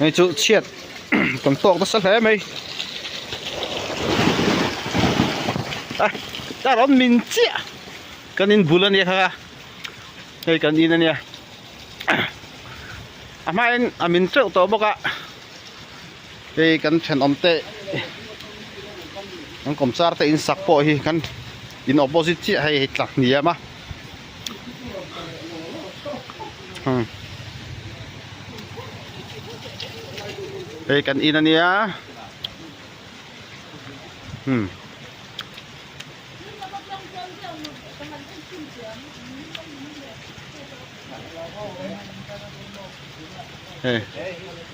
ngay chỗ chiết còn tọt nó sắp hết mày ta đón mình chia cái nên bulan ya ha đây cái in này mai mình treo to bốc ạ đây cái chân ôm tệ nó cũng sao ta in sắc po hi kan in opposite chia hay lạc nhỉ mà đây kan in này á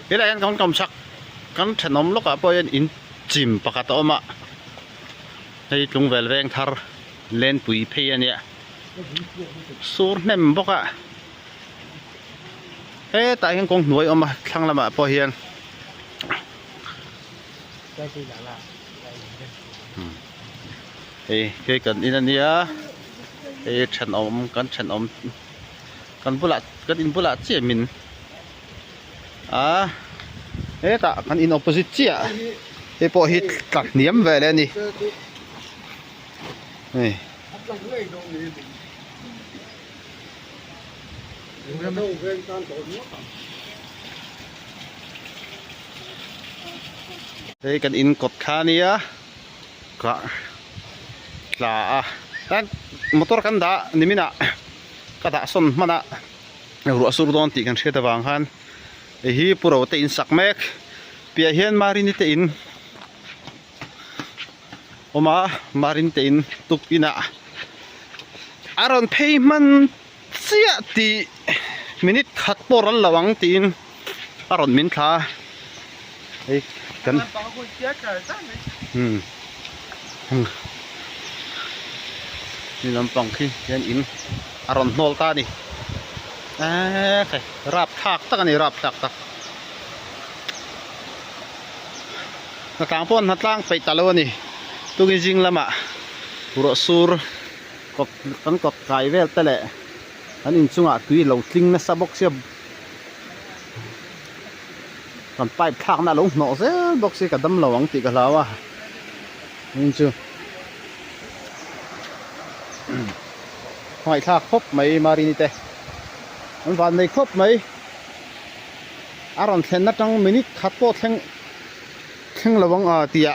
cái này anh còn sắc kan chân ôm lúc à po in chìm bạc to mà đây chúng về ven thar lên bụi phê này số nem bốc à ê tại cái con nuôi mà thằng làm mà po hiền cái cần in này á cái chân ôm kan bula kan in bula chia mình ê ta kan in opposite chia cái po hit cắt niệm về lên đi này đây cần in cột kha này á cả là kan motor kan da nimina ka da son mana ru sur don ti kan theta wang han hi puro te in sak mek pia hian marin te in oma marin te in tuk ina aron payment sia ti minute khat poral lawang tin aron min tha ei kan ni lampang khi yan in aron nol ta ni kai rap thak tak ani rap tak tak na tang pon na tlang pe talo ni tugin jing lama puro sur kok kan kok kai vel tele an in chunga tui lo tling na sabok sia kan pipe thak na lo no se box se kadam lawang ti ka lawa in chu hỏi thạc khốp mấy marinite anh van này khốp mấy aron then na trong minute khát po theng lawang tia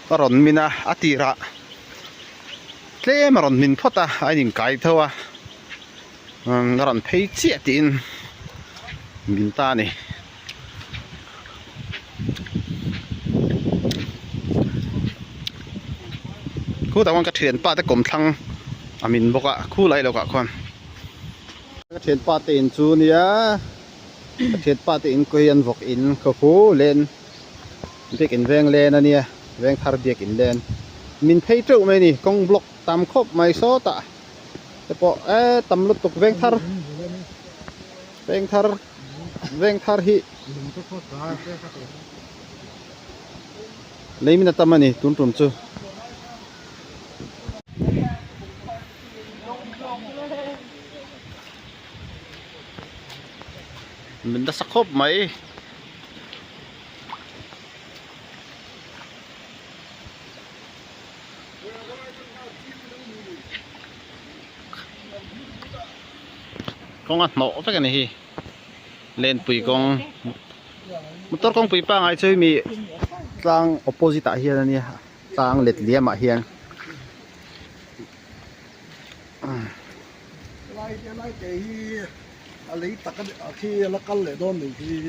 aron mina atira tle maron min phota ainin kai thowa aron phei chia tin min ta ni khu tao cái thuyền pa ta cổng thăng mình bốc ạ khu lại đâu cả con cái thuyền pa tiền chú nia cái thuyền pa tiền quên vọc in khâu phố lên việc in veng lên anh nia veng thar việc in lên mình thấy trụ mày nè công block tam khốp mày số tạ cái bộ tầm lúc tục veng thar hi lấy mình tâm này tuôn tuôn chưa mình đã sắc khốp mấy con ăn nổ cái này lên bụi con motor con bụi pa ngay chơi mi sang opposite hiền này sang lệch liam mà hiền lấy tắc khi nó cắn lại đòn thì